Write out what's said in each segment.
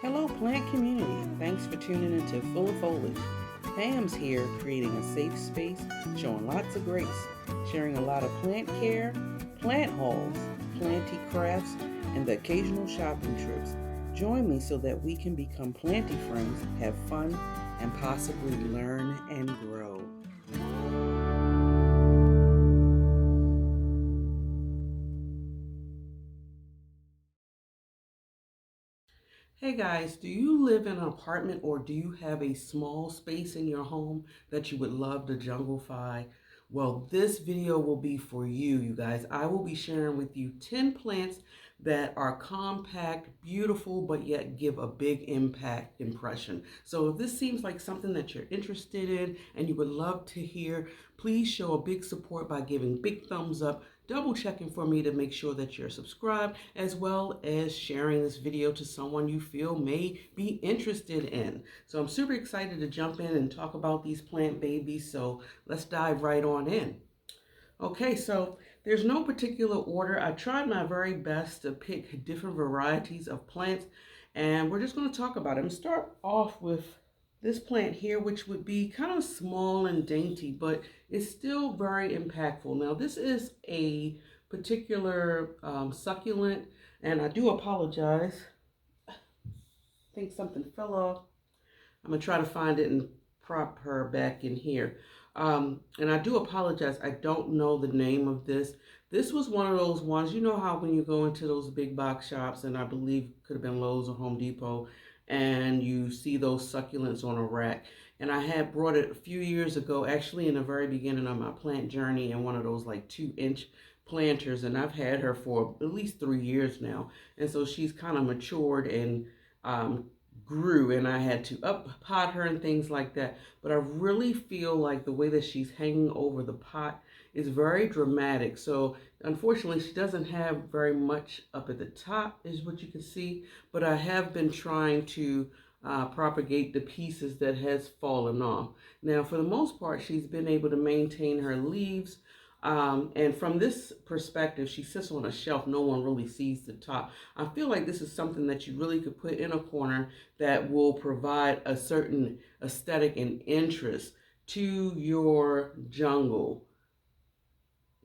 Hello, plant community. Thanks for tuning into Full of Foliage. Pam's here creating a safe space, showing lots of grace, sharing a lot of plant care, plant hauls, planty crafts, and the occasional shopping trips. Join me so that we can become planty friends, have fun, and possibly learn and grow. Hey guys, do you live in an apartment or do you have a small space in your home that you would love to junglify? Well, this video will be for you, you guys. I will be sharing with you 10 plants that are compact, beautiful, but yet give a big impact impression. So if this seems like something that you're interested in and you would love to hear, please show a big support by giving big thumbs up, double checking for me to make sure that you're subscribed, as well as sharing this video to someone you feel may be interested in. So I'm super excited to jump in and talk about these plant babies. So let's dive right on in. Okay, so there's no particular order. I tried my very best to pick different varieties of plants, and we're just going to talk about them. Start off with this plant here, which would be kind of small and dainty, but it's still very impactful. Now, this is a particular succulent, and I do apologize. I think something fell off. I'm going to try to find it and prop her back in here. And I do apologize. I don't know the name of this. This was one of those ones, you know how when you go into those big box shops, and I believe could have been Lowe's or Home Depot, and you see those succulents on a rack. And I had brought it a few years ago, actually in the very beginning of my plant journey, in one of those like 2-inch planters, and I've had her for at least 3 years now. And so she's kind of matured and grew, and I had to up pot her and things like that. But I really feel like the way that she's hanging over the pot is very dramatic. So unfortunately, she doesn't have very much up at the top, is what you can see. But I have been trying to propagate the pieces that has fallen off. Now, for the most part, she's been able to maintain her leaves. And from this perspective, she sits on a shelf. No one really sees the top. I feel like this is something that you really could put in a corner that will provide a certain aesthetic and interest to your jungle.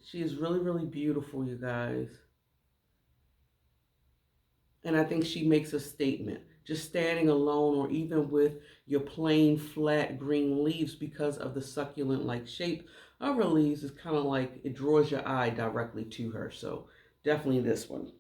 She is really, really beautiful, you guys. And I think she makes a statement, just standing alone or even with your plain flat green leaves, because of the succulent-like shape of her leaves. Is kind of like it draws your eye directly to her. So definitely this one.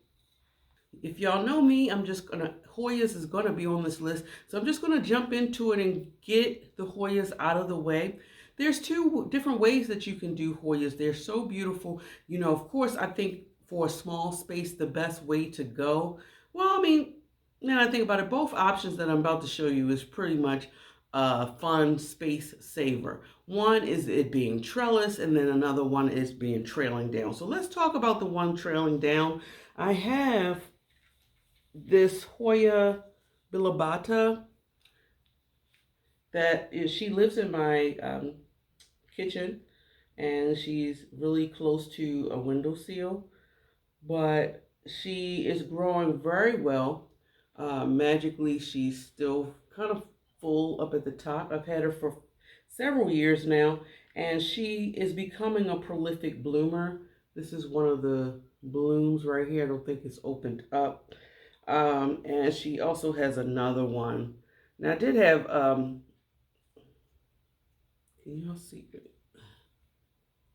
If y'all know me, Hoyas is gonna be on this list. So I'm just gonna jump into it and get the Hoyas out of the way. There's 2 different ways that you can do Hoyas. They're so beautiful. You know, of course, I think for a small space, the best way to go, well, I mean, now I think about it, both options that I'm about to show you is pretty much a fun space saver. One is it being trellis, and then another one is being trailing down. So let's talk about the one trailing down. I have this Hoya bilobata she lives in my kitchen, and she's really close to a windowsill, but she is growing very well. Magically, she's still kind of full up at the top. I've had her for several years now, and she is becoming a prolific bloomer. This is one of the blooms right here. I don't think it's opened up. And she also has another one. Now I did have, can y'all see it?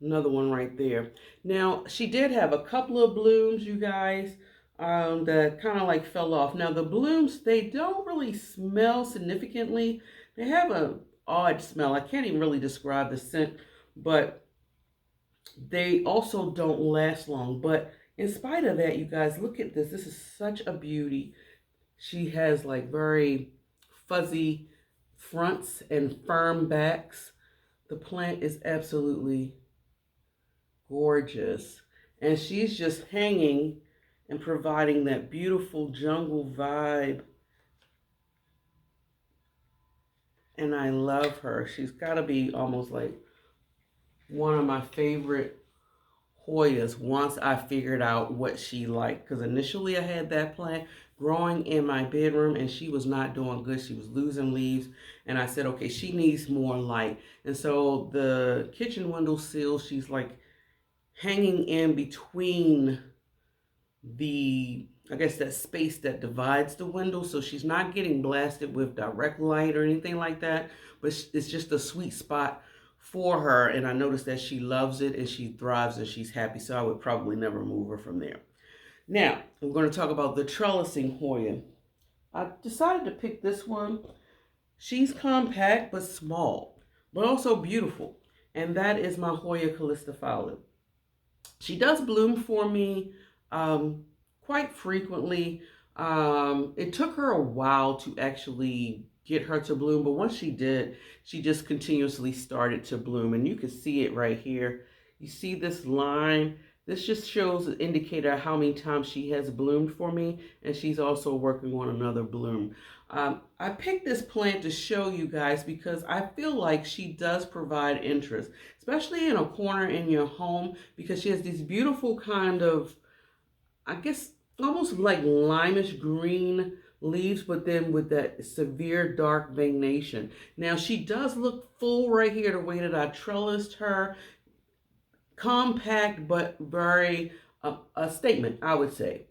Another one right there. Now she did have a couple of blooms, you guys, that kind of like fell off. Now the blooms, they don't really smell significantly. They have a odd smell. I can't even really describe the scent, but they also don't last long. But in spite of that, you guys, look at this. This is such a beauty. She has like very fuzzy fronts and firm backs. The plant is absolutely gorgeous. And she's just hanging and providing that beautiful jungle vibe. And I love her. She's got to be almost like one of my favorite Hoyas once I figured out what she liked. Because initially I had that plant, growing in my bedroom, and she was not doing good. She was losing leaves, and I said, okay, she needs more light. And so the kitchen window sill, she's like hanging in between the, I guess, that space that divides the window, so she's not getting blasted with direct light or anything like that, but it's just a sweet spot for her. And I noticed that she loves it and she thrives and she's happy, so I would probably never move her from there. Now I'm going to talk about the trellising Hoya. I decided to pick this one. She's compact but small, but also beautiful, and that is my Hoya callistophila. She does bloom for me quite frequently. It took her a while to actually get her to bloom, but once she did, she just continuously started to bloom. And you can see it right here. You see this line? This just shows an indicator of how many times she has bloomed for me, and she's also working on another bloom. I picked this plant to show you guys because I feel like she does provide interest, especially in a corner in your home, because she has these beautiful kind of, I guess, almost like limeish green leaves, but then with that severe dark veination. Now she does look full right here the way that I trellised her. Compact, but very a statement, I would say.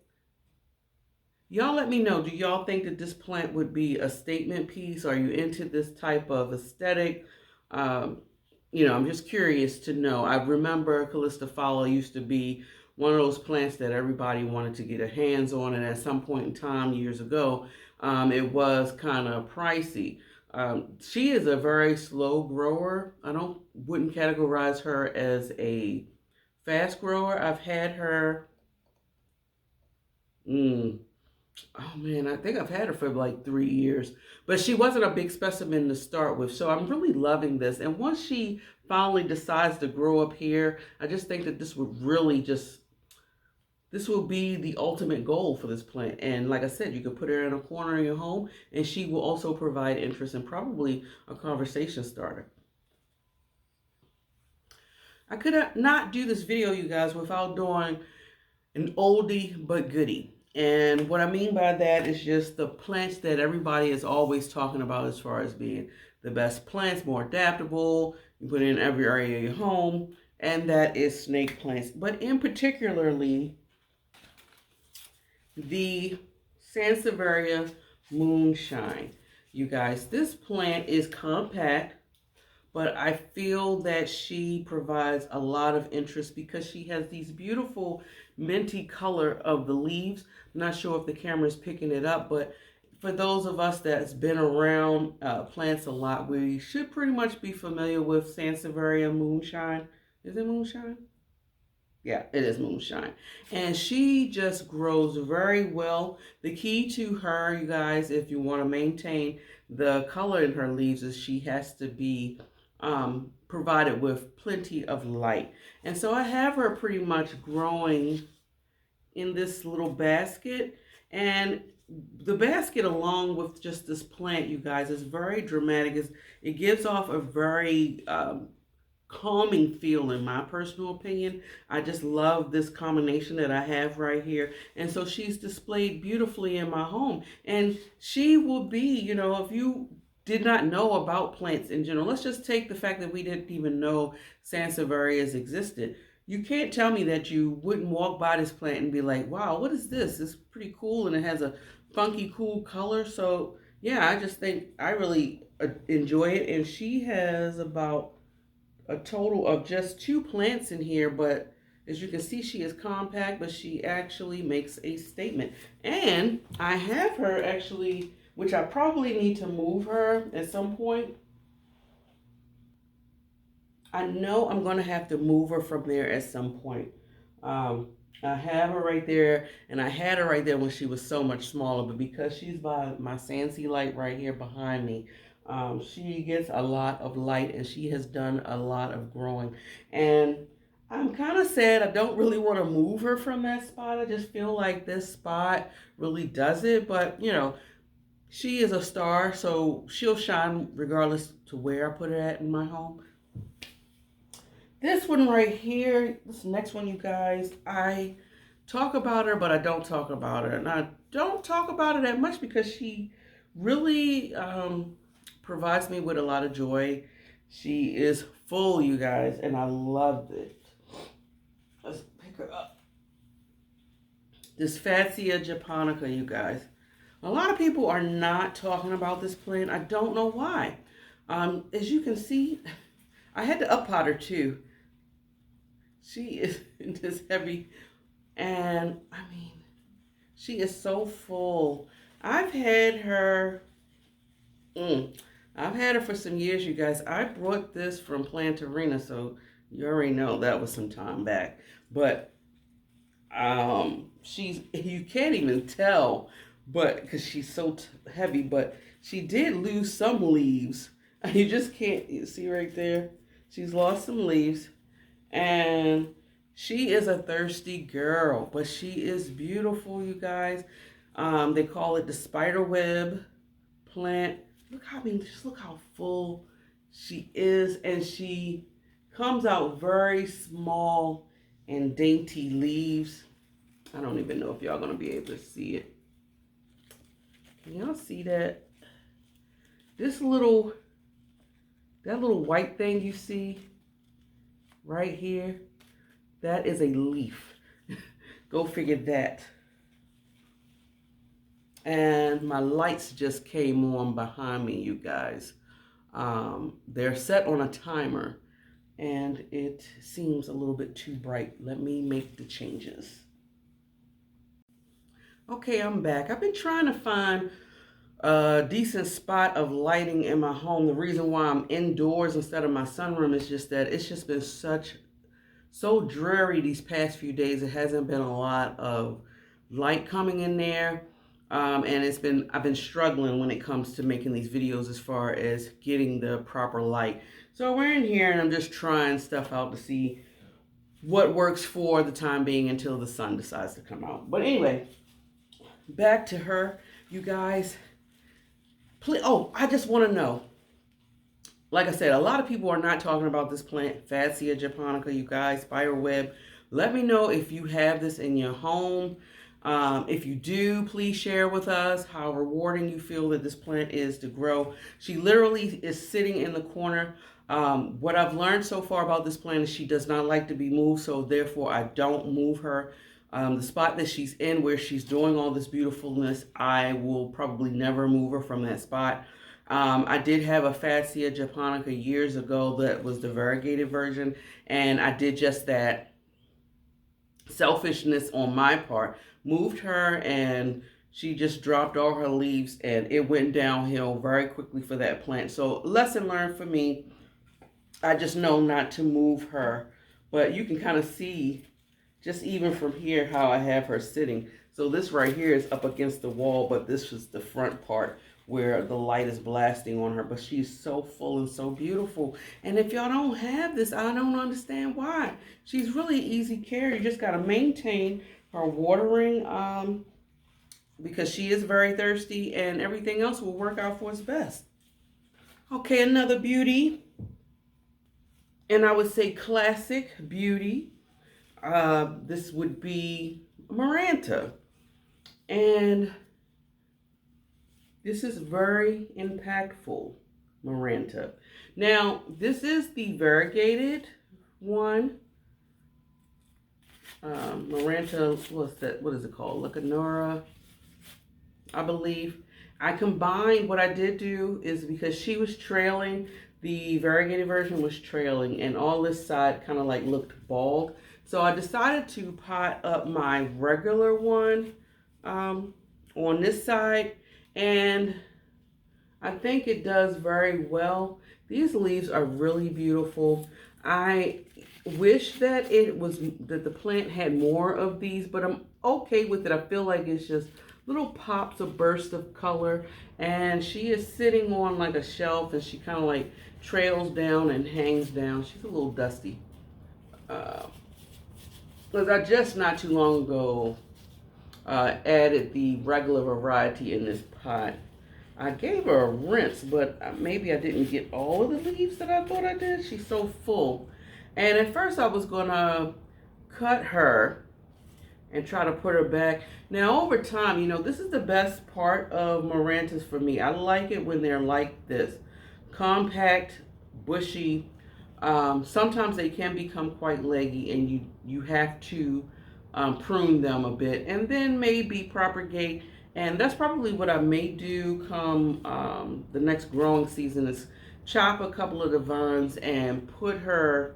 Y'all let me know, do y'all think that this plant would be a statement piece? Are you into this type of aesthetic? I'm just curious to know. I remember callistophila used to be one of those plants that everybody wanted to get their hands on, and at some point in time years ago, it was kind of pricey. She is a very slow grower. Wouldn't categorize her as a fast grower. I've had her, oh man, I think I've had her for like 3 years, but she wasn't a big specimen to start with. So I'm really loving this. And once she finally decides to grow up here, I just think that this would really this will be the ultimate goal for this plant. And like I said, you can put her in a corner in your home and she will also provide interest and probably a conversation starter. I could not do this video, you guys, without doing an oldie but goodie. And what I mean by that is just the plants that everybody is always talking about as far as being the best plants, more adaptable, you put it in every area of your home, and that is snake plants. But in particularly, the Sansevieria moonshine. You guys, this plant is compact, but I feel that she provides a lot of interest because she has these beautiful minty color of the leaves. I'm not sure if the camera is picking it up, but for those of us that's been around plants a lot, we should pretty much be familiar with Sansevieria moonshine. Is it moonshine? Yeah, it is moonshine. And she just grows very well. The key to her, you guys, if you want to maintain the color in her leaves, is she has to be provided with plenty of light. And so I have her pretty much growing in this little basket. And the basket, along with just this plant, you guys, is very dramatic. It gives off a very calming feel, in my personal opinion. I just love this combination that I have right here. And so she's displayed beautifully in my home. And she will be, if you did not know about plants in general, let's just take the fact that we didn't even know Sansevierias existed. You can't tell me that you wouldn't walk by this plant and be like, wow, what is this? It's pretty cool and it has a funky, cool color. So yeah, I just think I really enjoy it. And she has about a total of just 2 plants in here, but as you can see, she is compact, but she actually makes a statement. And I have her actually, which I probably need to move her at some point. I know I'm going to have to move her from there at some point. I have her right there, and I had her right there when she was so much smaller, but because she's by my Sansy light right here behind me, she gets a lot of light and she has done a lot of growing. And I'm kind of sad. I don't really want to move her from that spot. I just feel like this spot really does it. But, she is a star, so she'll shine regardless to where I put her at in my home. This one right here, this next one, you guys, I talk about her, but I don't talk about her. And I don't talk about her that much because she really provides me with a lot of joy. She is full, you guys, and I loved it. Let's pick her up. This Fatsia japonica, you guys. A lot of people are not talking about this plant. I don't know why. As you can see, I had to up pot her too. She is just heavy. And I mean, she is so full. I've had her for some years, you guys. I brought this from Plantarina, so you already know that was some time back. But you can't even tell, but because she's so heavy, but she did lose some leaves. You just can't, you see right there? She's lost some leaves, and she is a thirsty girl, but she is beautiful, you guys. They call it the spider web plant. Just look how full she is, and she comes out very small and dainty leaves. I don't even know if y'all gonna be able to see it. Can y'all see that? That little white thing you see right here, that is a leaf. Go figure that. And my lights just came on behind me, you guys. They're set on a timer, and it seems a little bit too bright. Let me make the changes. Okay, I'm back. I've been trying to find a decent spot of lighting in my home. The reason why I'm indoors instead of my sunroom is just that it's just been so dreary these past few days. It hasn't been a lot of light coming in there. And I've been struggling when it comes to making these videos as far as getting the proper light. So we're in here and I'm just trying stuff out to see what works for the time being until the sun decides to come out. But anyway, back to her, you guys. Please, I just want to know. Like I said, a lot of people are not talking about this plant, Fatsia japonica, you guys, spiderweb. Let me know if you have this in your home. If you do, please share with us how rewarding you feel that this plant is to grow. She literally is sitting in the corner. What I've learned so far about this plant is she does not like to be moved, so therefore I don't move her. The spot that she's in where she's doing all this beautifulness, I will probably never move her from that spot. I did have a Fatsia japonica years ago that was the variegated version, and I did just that. Selfishness on my part, moved her, and she just dropped all her leaves, and it went downhill very quickly for that plant. So lesson learned for me. I just know not to move her, but you can kind of see just even from here how I have her sitting. So this right here is up against the wall, but this is the front part where the light is blasting on her. But she's so full and so beautiful. And if y'all don't have this, I don't understand why. She's really easy care. You just got to maintain her watering because she is very thirsty, and everything else will work out for its best. Okay, another beauty. And I would say classic beauty. This would be Maranta. And this is very impactful, Maranta. Now, this is the variegated one. Maranta, what is it called? Lacanora, I believe. I combined, what I did do is because she was trailing, the variegated version was trailing, and all this side kind of like looked bald. So I decided to pot up my regular one on this side, and I think it does very well. These leaves are really beautiful. I wish that the plant had more of these, but I'm okay with it. I feel like it's just little pops of bursts of color, and she is sitting on like a shelf, and she kind of like trails down and hangs down. She's a little dusty. Because I just not too long ago added the regular variety in this pot. I gave her a rinse, but maybe I didn't get all of the leaves that I thought I did. She's so full. And at first I was going to cut her and try to put her back. Now over time, you know, this is the best part of Marantas for me. I like it when they're like this. Compact, bushy. Sometimes they can become quite leggy, and you have to prune them a bit, and then maybe propagate. And that's probably what I may do come the next growing season, is chop a couple of the vines and put her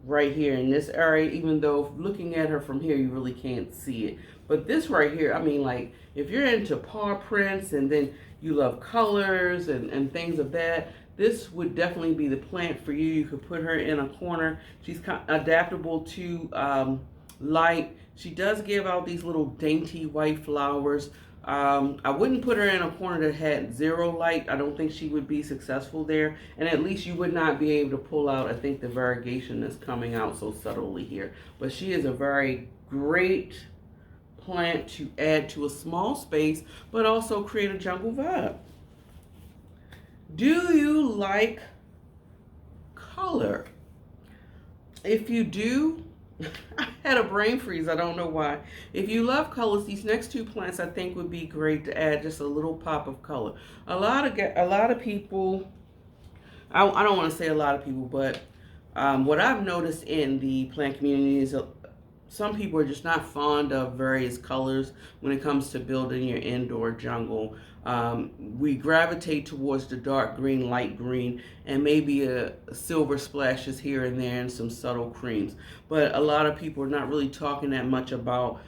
right here in this area, even though looking at her from here you really can't see it. But this right here, I mean, like, if you're into paw prints and then you love colors and things of that, this would definitely be the plant for you. You could put her in a corner. She's adaptable to light. She does give out these little dainty white flowers. I wouldn't put her in a corner that had zero light. I don't think she would be successful there. And at least you would not be able to pull out, I think, the variegation that's coming out so subtly here. But she is a very great plant to add to a small space, but also create a jungle vibe. Do you like color? If you do, I had a brain freeze. I don't know why. If you love colors, these next two plants I think would be great to add just a little pop of color. A lot of people, I don't want to say a lot of people, but what I've noticed in the plant community is some people are just not fond of various colors when it comes to building your indoor jungle. We gravitate towards the dark green, light green, and maybe a silver splashes here and there and some subtle creams. But a lot of people are not really talking that much about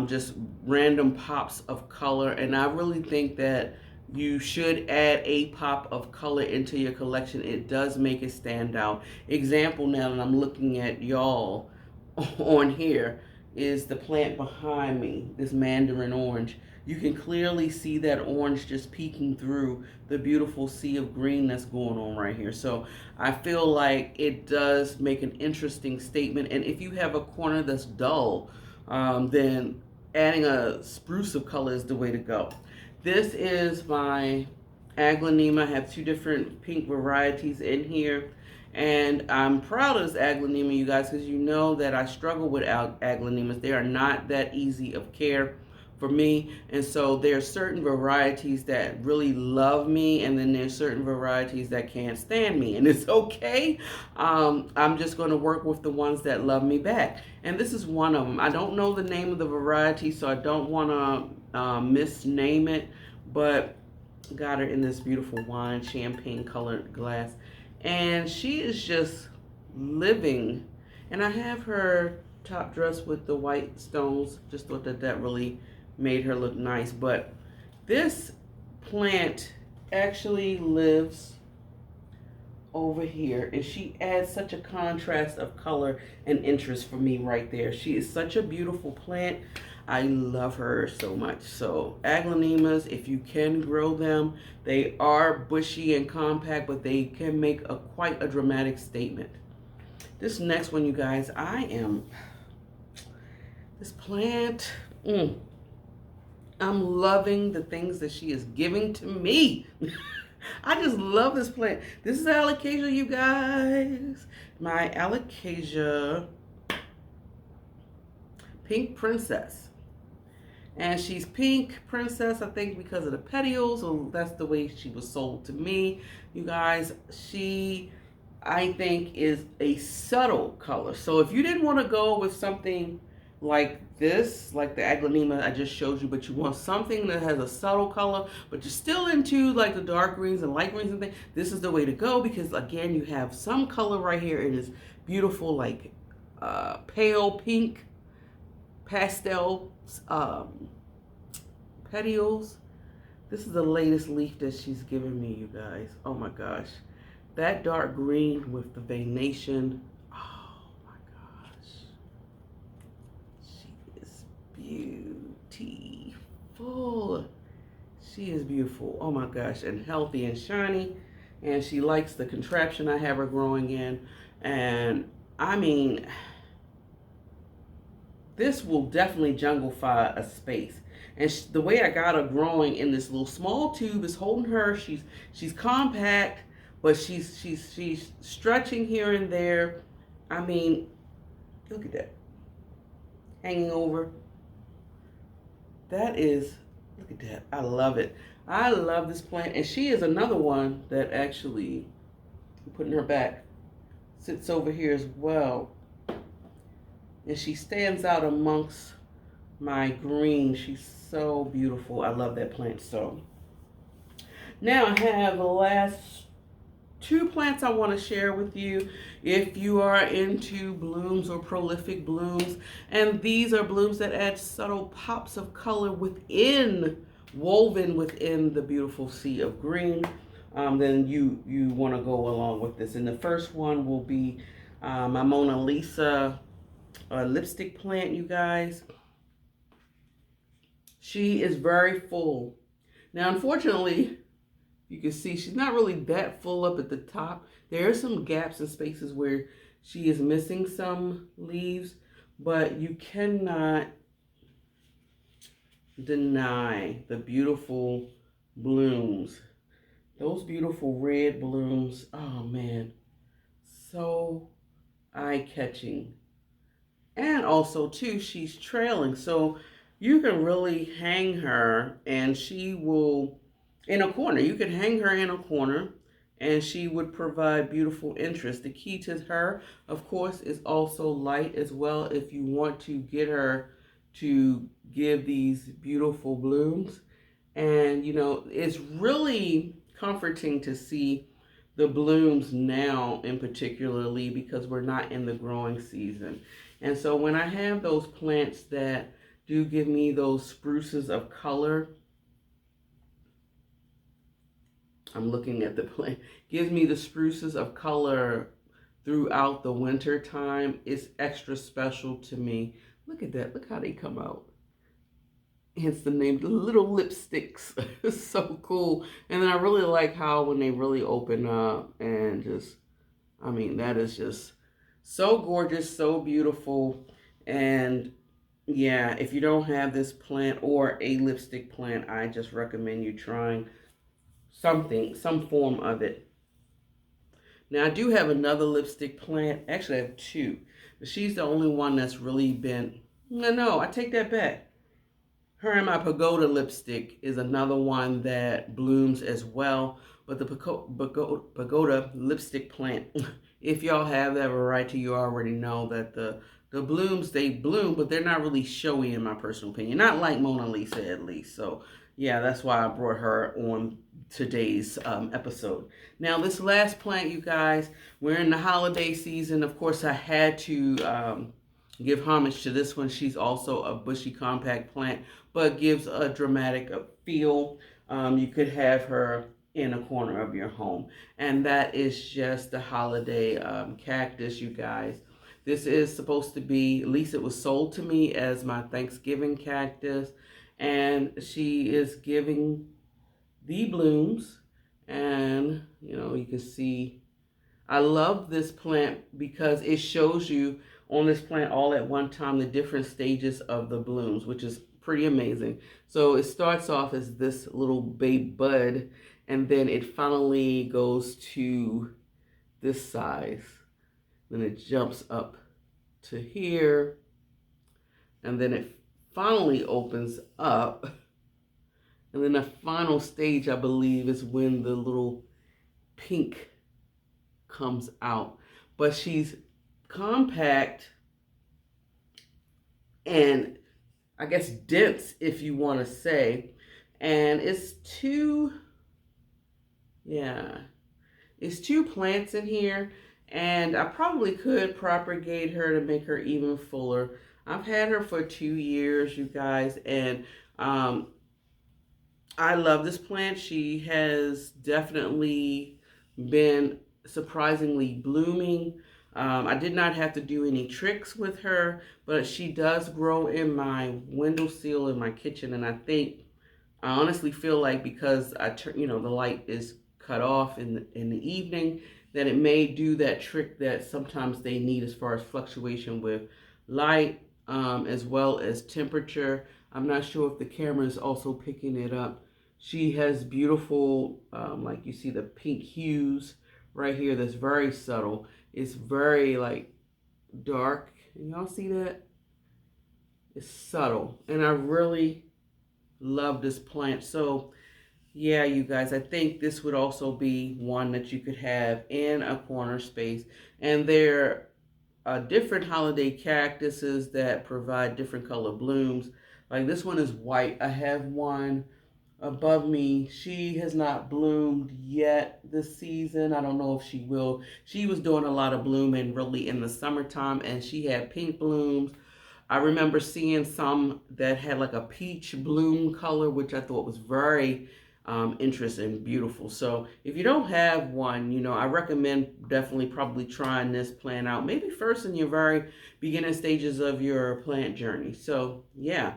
just random pops of color. And I really think that you should add a pop of color into your collection. It does make it stand out. Example, now that I'm looking at y'all on here, is the plant behind me, this mandarin orange. You can clearly see that orange just peeking through the beautiful sea of green that's going on right here. So I feel like it does make an interesting statement. And if you have a corner that's dull, then adding a spruce of color is the way to go. This is my aglaonema. I have two different pink varieties in here. And I'm proud of this aglaonema, you guys, because you know that I struggle with aglaonemas. They are not that easy of care for me. And so there are certain varieties that really love me, and then there's certain varieties that can't stand me. And it's okay. I'm just going to work with the ones that love me back. And this is one of them. I don't know the name of the variety, so I don't want to misname it. But got her in this beautiful wine champagne colored glass. And she is just living. And I have her top dressed with the white stones. Just thought that that really made her look nice. But this plant actually lives over here, and she adds such a contrast of color and interest for me right there. She is such a beautiful plant. I love her so much. So aglaonemas, if you can grow them, they are bushy and compact, but they can make quite a dramatic statement. This next one, you guys, this plant, I'm loving the things that she is giving to me. I just love this plant. This is alocasia, you guys. My alocasia pink princess. And she's pink princess, I think, because of the petioles, or that's the way she was sold to me. You guys, she, I think, is a subtle color. So if you didn't want to go with something like this, like the aglaonema I just showed you, but you want something that has a subtle color, but you're still into like the dark greens and light greens and things, this is the way to go, because again, you have some color right here. It is beautiful, like pale pink, pastel petioles. This is the latest leaf that she's given me, you guys. Oh my gosh. That dark green with the veination. Oh my gosh. She is beautiful. She is beautiful. Oh my gosh. And healthy and shiny. And she likes the contraption I have her growing in. And I mean, this will definitely junglify a space. And the way I got her growing in this little small tube is holding her. She's compact, but she's stretching here and there. I mean, look at that. Hanging over. That is, look at that. I love it. I love this plant. And she is another one that actually, putting her back, sits over here as well. And she stands out amongst my green. She's so beautiful. I love that plant so. Now I have the last two plants I want to share with you if you are into blooms or prolific blooms. And these are blooms that add subtle pops of color woven within the beautiful sea of green. Then you want to go along with this. And the first one will be my Mona Lisa lipstick plant, you guys. She is very full. Now, unfortunately, you can see she's not really that full up at the top. There are some gaps and spaces where she is missing some leaves, but you cannot deny the beautiful blooms. Those beautiful red blooms, oh man, so eye-catching. And also too, she's trailing, so you can really hang her and she will, in a corner, you could hang her in a corner and she would provide beautiful interest. The key to her, of course, is also light as well if you want to get her to give these beautiful blooms. And you know, it's really comforting to see the blooms now in particularly because we're not in the growing season. And so when I have those plants that do give me those spruces of color, I'm looking at the plant, gives me the spruces of color throughout the winter time, it's extra special to me. Look at that, look how they come out. Hence the name, the little lipsticks. It's so cool. And then I really like how when they really open up and just, I mean, that is just so gorgeous, so beautiful. And yeah, if you don't have this plant or a lipstick plant, I just recommend you trying something, some form of it. Now I do have another lipstick plant. Actually, I have two. But she's the only one that's really been, no, I take that back. Her and my pagoda lipstick is another one that blooms as well. But the pagoda lipstick plant, if y'all have that variety, you already know that the blooms, they bloom, but they're not really showy in my personal opinion. Not like Mona Lisa, at least. So, yeah, that's why I brought her on today's episode. Now, this last plant, you guys, we're in the holiday season. Of course, I had to give homage to this one. She's also a bushy compact plant, but gives a dramatic feel. You could have her in a corner of your home. And that is just the holiday cactus, you guys. This is supposed to be, at least it was sold to me as my Thanksgiving cactus. And she is giving the blooms. And, you know, you can see, I love this plant because it shows you on this plant all at one time the different stages of the blooms, which is pretty amazing. So it starts off as this little babe bud, and then it finally goes to this size. Then it jumps up to here, and then it finally opens up. And then the final stage, I believe, is when the little pink comes out. But she's compact and I guess dense, if you want to say. And it's two plants in here. And I probably could propagate her to make her even fuller. I've had her for 2 years, you guys. And I love this plant. She has definitely been surprisingly blooming. I did not have to do any tricks with her, but she does grow in my windowsill in my kitchen. And I honestly feel like because the light is cut off in the evening, that it may do that trick that sometimes they need as far as fluctuation with light, as well as temperature. I'm not sure if the camera is also picking it up. She has beautiful, like you see the pink hues right here that's very subtle. It's very like dark. Can y'all see that? It's subtle. And I really love this plant. So yeah, you guys, I think this would also be one that you could have in a corner space. And there are different holiday cactuses that provide different color blooms. Like this one is white. I have one above me. She has not bloomed yet this season. I don't know if she will. She was doing a lot of blooming really in the summertime, and she had pink blooms. I remember seeing some that had like a peach bloom color, which I thought was very interesting, beautiful. So if you don't have one, I recommend definitely probably trying this plant out. Maybe first in your very beginning stages of your plant journey. So yeah.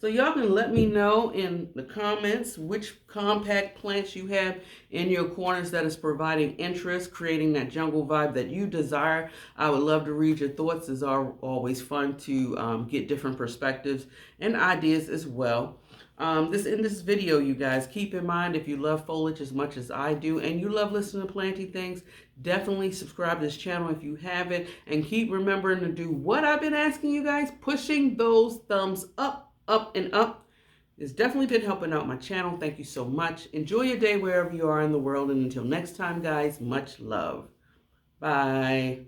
So y'all can let me know in the comments which compact plants you have in your corners that is providing interest, creating that jungle vibe that you desire. I would love to read your thoughts. It's always fun to get different perspectives and ideas as well. In this video, you guys, keep in mind if you love foliage as much as I do and you love listening to planty things, definitely subscribe to this channel if you haven't, and keep remembering to do what I've been asking you guys, pushing those thumbs up and up. It's definitely been helping out my channel. Thank you so much. Enjoy your day wherever you are in the world. And until next time, guys, much love. Bye.